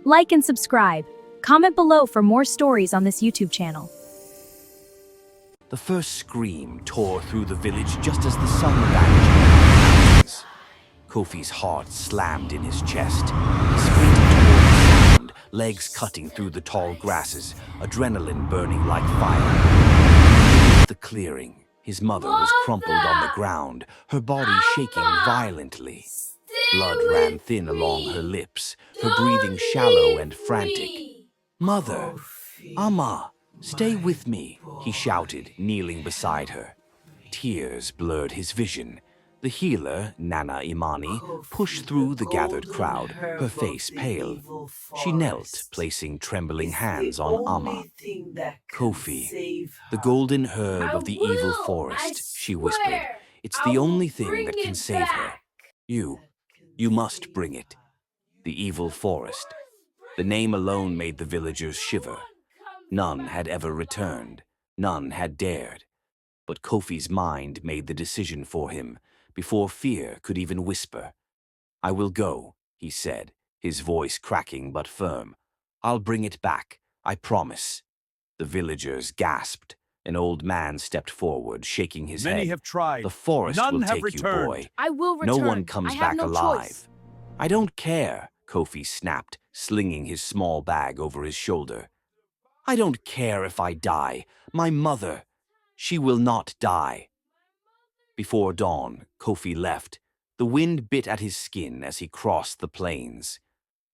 Like and subscribe. Comment below for more stories on this YouTube channel. The first scream tore through the village just as the sun vanished behind the mountains. Kofi's heart slammed in his chest. He sprinted toward the sound, legs cutting through the tall grasses, adrenaline burning like fire. In the clearing, his mother was crumpled on the ground, her body shaking violently. Blood ran thin along her lips, her breathing shallow and frantic. "Mother! Amma! Stay with me," he shouted, kneeling beside her. Tears blurred his vision. The healer, Nana Imani, pushed through the gathered crowd, her face pale. She knelt, placing trembling hands on Amma. "Kofi, the golden herb of the evil forest," she whispered. "It's the only thing that can save her. You must bring it." The evil forest. The name alone made the villagers shiver. None had ever returned. None had dared. But Kofi's mind made the decision for him, before fear could even whisper. "I will go," he said, his voice cracking but firm. "I'll bring it back, I promise." The villagers gasped. An old man stepped forward, shaking his head. Many have tried. "The forest None will have take returned. you, boy. I will No return. one comes I have back no alive." choice. "I don't care," Kofi snapped, slinging his small bag over his shoulder. "I don't care if I die. My mother, she will not die." Before dawn, Kofi left. The wind bit at his skin as he crossed the plains.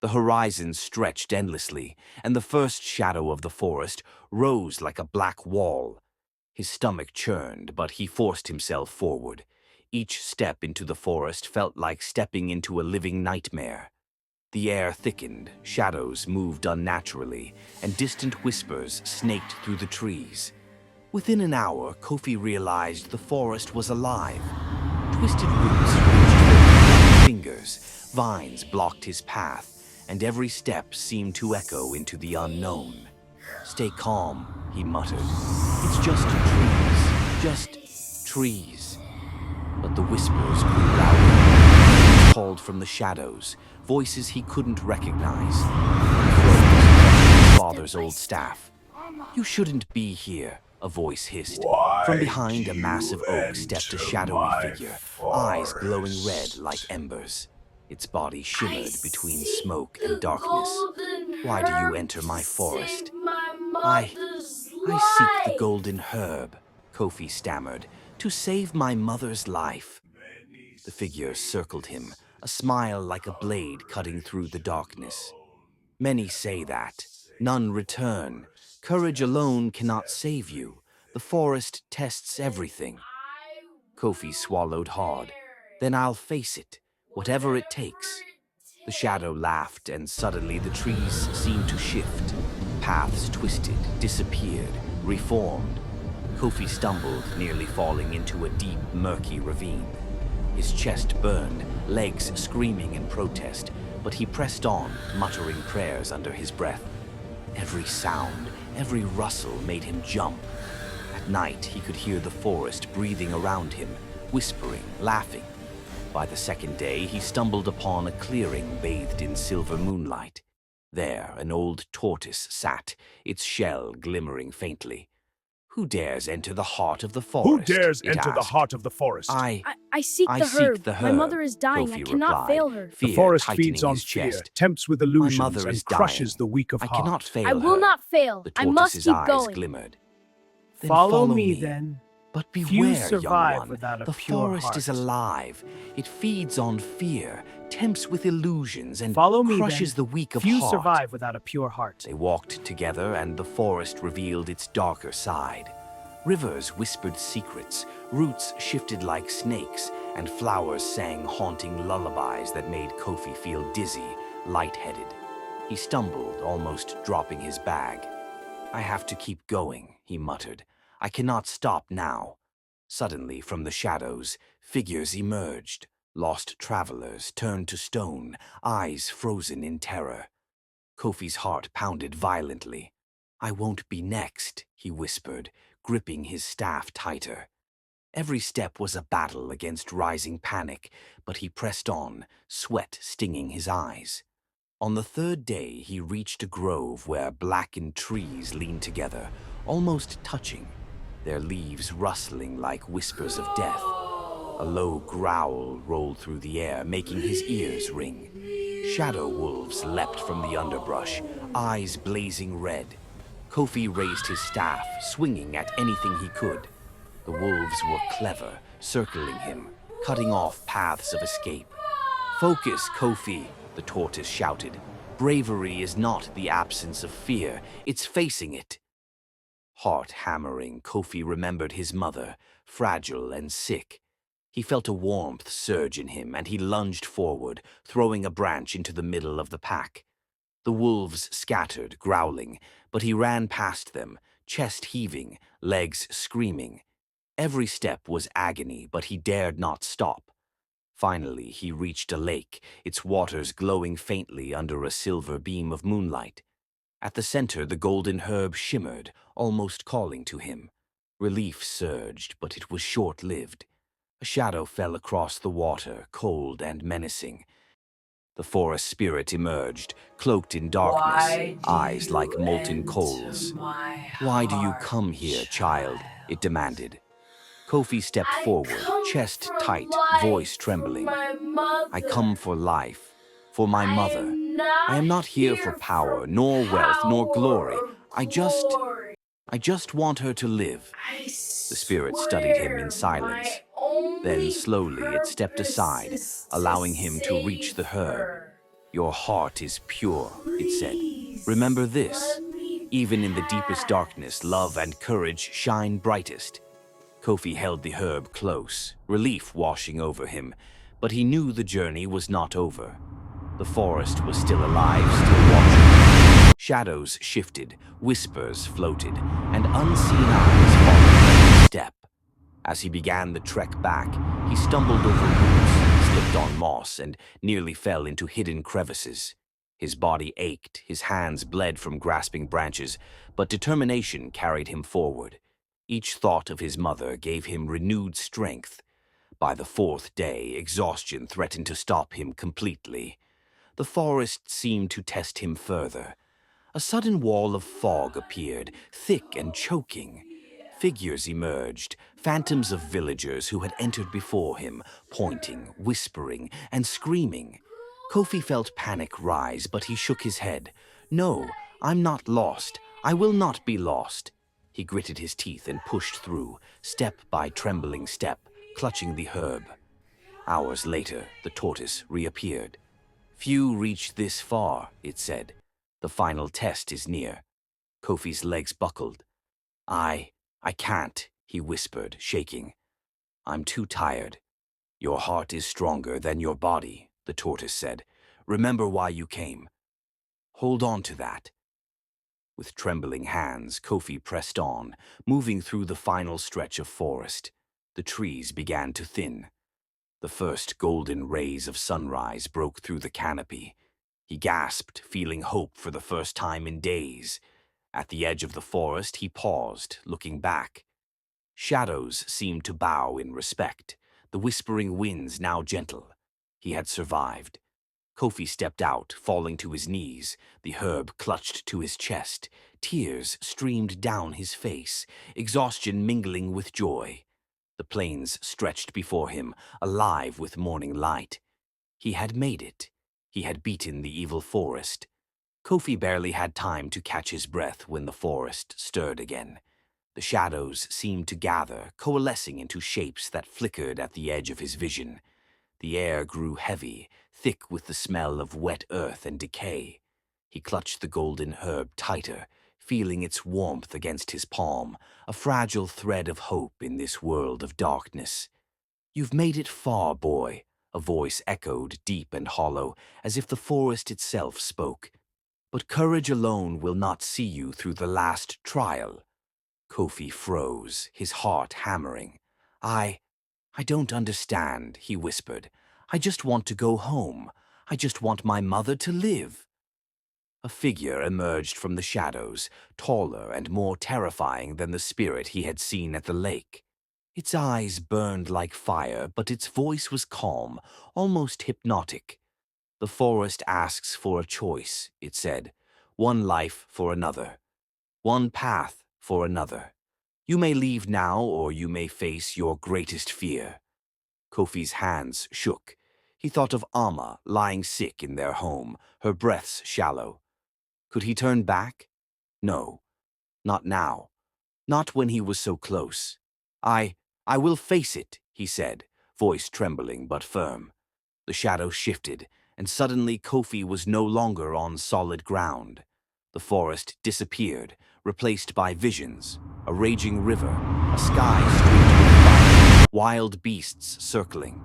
The horizon stretched endlessly, and the first shadow of the forest rose like a black wall. His stomach churned, but he forced himself forward. Each step into the forest felt like stepping into a living nightmare. The air thickened, shadows moved unnaturally, and distant whispers snaked through the trees. Within an hour, Kofi realized the forest was alive. Twisted roots reached for his fingers, vines blocked his path, and every step seemed to echo into the unknown. "Stay calm," he muttered. "It's just trees." But the whispers grew louder. Called from the shadows, voices he couldn't recognize. He froze, his father's old staff. "You shouldn't be here," a voice hissed. From behind a massive oak stepped a shadowy figure, eyes glowing red like embers. Its body shimmered between smoke and darkness. "Why do you enter my forest?" I seek the golden herb," Kofi stammered, "to save my mother's life." The figure circled him, a smile like a blade cutting through the darkness. "Many say that. None return. Courage alone cannot save you. The forest tests everything." Kofi swallowed hard. "Then I'll face it, whatever it takes." The shadow laughed, and suddenly the trees seemed to shift. Paths twisted, disappeared, reformed. Kofi stumbled, nearly falling into a deep, murky ravine. His chest burned, legs screaming in protest, but he pressed on, muttering prayers under his breath. Every sound, every rustle made him jump. At night, he could hear the forest breathing around him, whispering, laughing. By the second day, he stumbled upon a clearing bathed in silver moonlight. There, an old tortoise sat, its shell glimmering faintly. "Who dares enter the heart of the forest?" Who dares it enter the asked. heart of the forest? I seek I the seek herb. the My herb," mother is dying. I Kofi cannot replied, fail her. The fear forest tightening feeds on his fear, chest. tempts with "My illusions, mother and is crushes dying. the weak of I heart. cannot fail I will her." not fail. The I must tortoise's keep eyes going. glimmered. "Then Follow me, me, then. But Few beware, survive young one. without a The pure forest is heart. alive. It feeds on fear, tempts with illusions, and Follow me, crushes then. the weak of Few heart." survive without a pure heart. They walked together, and the forest revealed its darker side. Rivers whispered secrets, roots shifted like snakes, and flowers sang haunting lullabies that made Kofi feel dizzy, lightheaded. He stumbled, almost dropping his bag. "I have to keep going," he muttered. "I cannot stop now." Suddenly, from the shadows, figures emerged. Lost travelers turned to stone, eyes frozen in terror. Kofi's heart pounded violently. "I won't be next," he whispered, gripping his staff tighter. Every step was a battle against rising panic, but he pressed on, sweat stinging his eyes. On the third day, he reached a grove where blackened trees leaned together, almost touching, their leaves rustling like whispers of death. A low growl rolled through the air, making his ears ring. Shadow wolves leapt from the underbrush, eyes blazing red. Kofi raised his staff, swinging at anything he could. The wolves were clever, circling him, cutting off paths of escape. "Focus, Kofi," the tortoise shouted. "Bravery is not the absence of fear, it's facing it." Heart hammering, Kofi remembered his mother, fragile and sick. He felt a warmth surge in him, and he lunged forward, throwing a branch into the middle of the pack. The wolves scattered, growling, but he ran past them, chest heaving, legs screaming. Every step was agony, but he dared not stop. Finally, he reached a lake, its waters glowing faintly under a silver beam of moonlight. At the center, the golden herb shimmered, almost calling to him. Relief surged, but it was short-lived. A shadow fell across the water, cold and menacing. The forest spirit emerged, cloaked in darkness, eyes like molten coals. "Why do you come here, child?" it demanded. Kofi stepped forward, chest tight, voice trembling. "I come for life, for my mother. I am not here for power, nor wealth, nor glory. I just want her to live." The spirit studied him in silence. Then slowly it stepped aside, allowing him to reach the herb. "Your heart is pure," it said. "Remember this. Even in the deepest darkness, love and courage shine brightest." Kofi held the herb close, relief washing over him, but he knew the journey was not over. The forest was still alive, still watching. Shadows shifted, whispers floated, and unseen eyes followed every step. As he began the trek back, he stumbled over roots, slipped on moss, and nearly fell into hidden crevices. His body ached, his hands bled from grasping branches, but determination carried him forward. Each thought of his mother gave him renewed strength. By the fourth day, exhaustion threatened to stop him completely. The forest seemed to test him further. A sudden wall of fog appeared, thick and choking. Figures emerged, phantoms of villagers who had entered before him, pointing, whispering, and screaming. Kofi felt panic rise, but he shook his head. "No, I'm not lost. I will not be lost." He gritted his teeth and pushed through, step by trembling step, clutching the herb. Hours later, the tortoise reappeared. "Few reach this far," it said. "The final test is near." Kofi's legs buckled. I can't," he whispered, shaking. "I'm too tired." "Your heart is stronger than your body," the tortoise said. "Remember why you came. Hold on to that." With trembling hands, Kofi pressed on, moving through the final stretch of forest. The trees began to thin. The first golden rays of sunrise broke through the canopy. He gasped, feeling hope for the first time in days. At the edge of the forest, he paused, looking back. Shadows seemed to bow in respect, the whispering winds now gentle. He had survived. Kofi stepped out, falling to his knees, the herb clutched to his chest. Tears streamed down his face, exhaustion mingling with joy. The plains stretched before him, alive with morning light. He had made it. He had beaten the evil forest. Kofi barely had time to catch his breath when the forest stirred again. The shadows seemed to gather, coalescing into shapes that flickered at the edge of his vision. The air grew heavy, thick with the smell of wet earth and decay. He clutched the golden herb tighter, feeling its warmth against his palm, a fragile thread of hope in this world of darkness. "You've made it far, boy," a voice echoed deep and hollow, as if the forest itself spoke. "But courage alone will not see you through the last trial." Kofi froze, his heart hammering. I don't understand," he whispered. "I just want to go home. I just want my mother to live." A figure emerged from the shadows, taller and more terrifying than the spirit he had seen at the lake. Its eyes burned like fire, but its voice was calm, almost hypnotic. The forest asks for a choice, it said. One life for another. One path for another. You may leave now, or you may face your greatest fear. Kofi's hands shook. He thought of Amma lying sick in their home, her breaths shallow. Could he turn back? No, not now. Not when he was so close. I will face it, he said, voice trembling but firm. The shadow shifted, and suddenly Kofi was no longer on solid ground. The forest disappeared, replaced by visions, a raging river, a sky streaked with fire, wild beasts circling.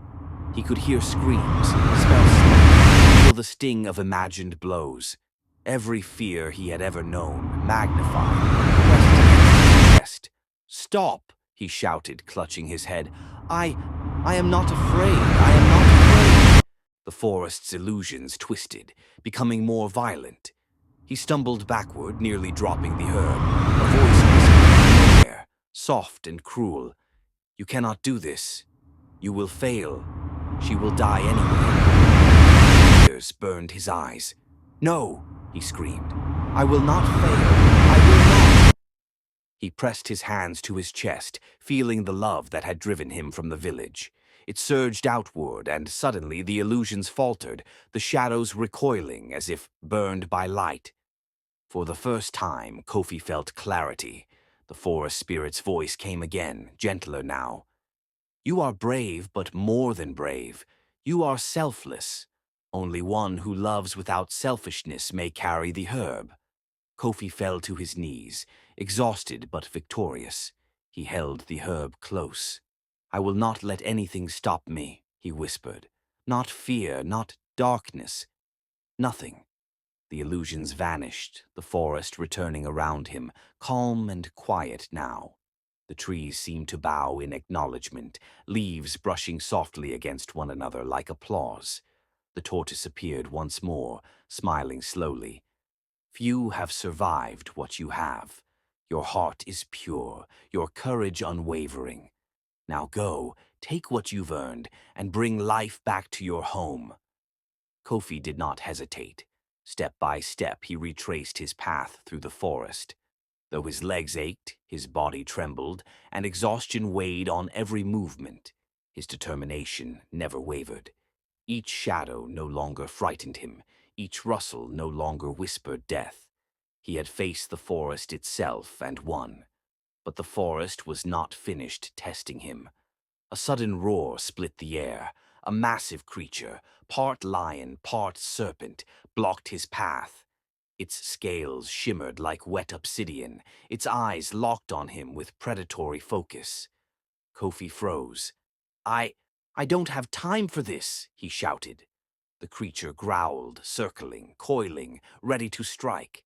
He could hear screams, smell smoke, feel the sting of imagined blows. Every fear he had ever known, magnified, pressed against his chest. "Stop!" he shouted, clutching his head. I am not afraid. I am not afraid. The forest's illusions twisted, becoming more violent. He stumbled backward, nearly dropping the herb. A voice whispered from nowhere, soft and cruel. "You cannot do this. You will fail. She will die anyway." Tears burned his eyes. "No," he screamed. "I will not fail. I will not." He pressed his hands to his chest, feeling the love that had driven him from the village. It surged outward, and suddenly the illusions faltered, the shadows recoiling as if burned by light. For the first time, Kofi felt clarity. The forest spirit's voice came again, gentler now. "You are brave, but more than brave. You are selfless. Only one who loves without selfishness may carry the herb." Kofi fell to his knees, exhausted but victorious. He held the herb close. "I will not let anything stop me," he whispered. "Not fear, not darkness. Nothing." The illusions vanished, the forest returning around him, calm and quiet now. The trees seemed to bow in acknowledgement, leaves brushing softly against one another like applause. The tortoise appeared once more, smiling slowly. "Few have survived what you have. Your heart is pure, your courage unwavering. Now go, take what you've earned, and bring life back to your home." Kofi did not hesitate. Step by step, he retraced his path through the forest. Though his legs ached, his body trembled, and exhaustion weighed on every movement, his determination never wavered. Each shadow no longer frightened him, each rustle no longer whispered death. He had faced the forest itself and won. But the forest was not finished testing him. A sudden roar split the air. A massive creature, part lion, part serpent, blocked his path. Its scales shimmered like wet obsidian, its eyes locked on him with predatory focus. Kofi froze. I don't have time for this," he shouted. The creature growled, circling, coiling, ready to strike.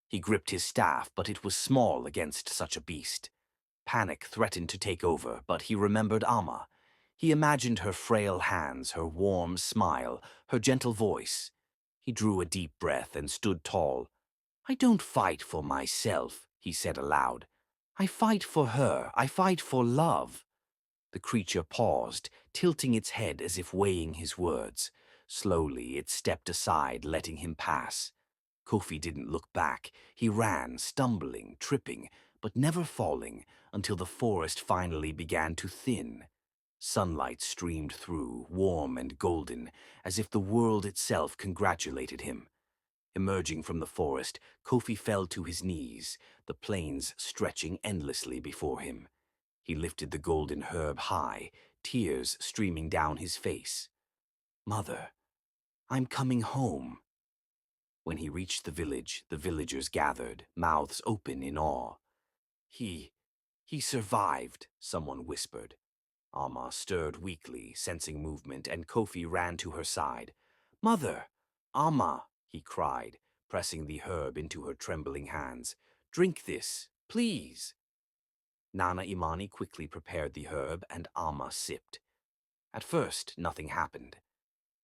He gripped his staff, but it was small against such a beast. Panic threatened to take over, but he remembered Amma. He imagined her frail hands, her warm smile, her gentle voice. He drew a deep breath and stood tall. "I don't fight for myself," he said aloud. "I fight for her. I fight for love." The creature paused, tilting its head as if weighing his words. Slowly, it stepped aside, letting him pass. Kofi didn't look back. He ran, stumbling, tripping, but never falling, until the forest finally began to thin. Sunlight streamed through, warm and golden, as if the world itself congratulated him. Emerging from the forest, Kofi fell to his knees, the plains stretching endlessly before him. He lifted the golden herb high, tears streaming down his face. "Mother, I'm coming home." When he reached the village, the villagers gathered, mouths open in awe. He survived," someone whispered. Amma stirred weakly, sensing movement, and Kofi ran to her side. "Mother! Amma!" he cried, pressing the herb into her trembling hands. "Drink this, please." Nana Imani quickly prepared the herb, and Amma sipped. At first, nothing happened.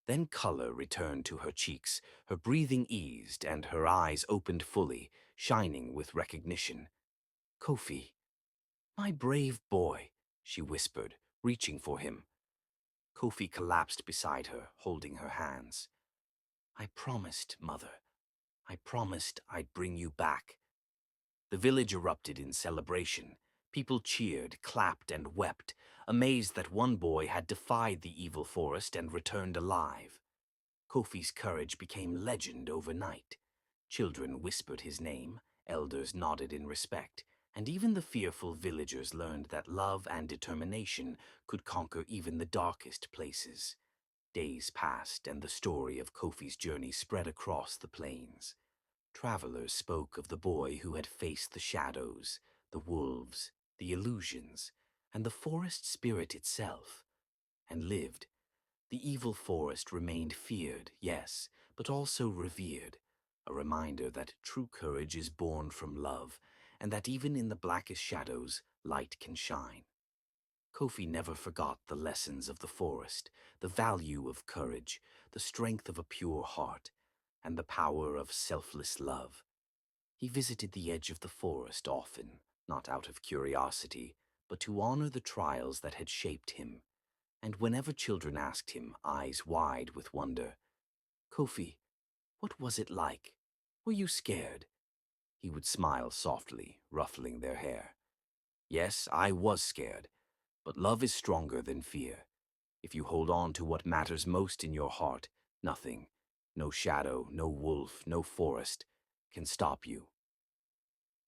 Then color returned to her cheeks, her breathing eased, and her eyes opened fully, shining with recognition. "Kofi, my brave boy," she whispered, reaching for him. Kofi collapsed beside her, holding her hands. "I promised, Mother. I promised I'd bring you back." The village erupted in celebration. People cheered, clapped, and wept, amazed that one boy had defied the evil forest and returned alive. Kofi's courage became legend overnight. Children whispered his name, elders nodded in respect, and even the fearful villagers learned that love and determination could conquer even the darkest places. Days passed, and the story of Kofi's journey spread across the plains. Travelers spoke of the boy who had faced the shadows, the wolves, the illusions, and the forest spirit itself, and lived. The evil forest remained feared, yes, but also revered, a reminder that true courage is born from love, and that even in the blackest shadows, light can shine. Kofi never forgot the lessons of the forest, the value of courage, the strength of a pure heart, and the power of selfless love. He visited the edge of the forest often, not out of curiosity, but to honor the trials that had shaped him. And whenever children asked him, eyes wide with wonder, "Kofi, what was it like? Were you scared?" he would smile softly, ruffling their hair. "Yes, I was scared, but love is stronger than fear. If you hold on to what matters most in your heart, nothing, no shadow, no wolf, no forest, can stop you."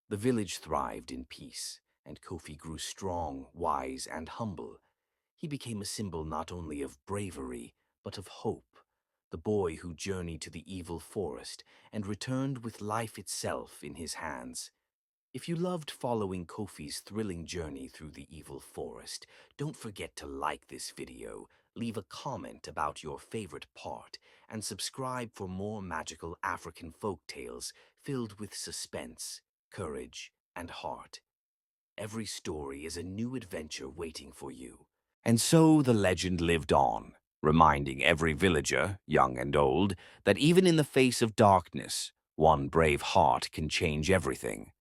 The village thrived in peace, and Kofi grew strong, wise, and humble. He became a symbol not only of bravery, but of hope, the boy who journeyed to the evil forest and returned with life itself in his hands. If you loved following Kofi's thrilling journey through the evil forest, don't forget to like this video, leave a comment about your favorite part, and subscribe for more magical African folktales filled with suspense, courage, and heart. Every story is a new adventure waiting for you. And so the legend lived on, reminding every villager, young and old, that even in the face of darkness, one brave heart can change everything.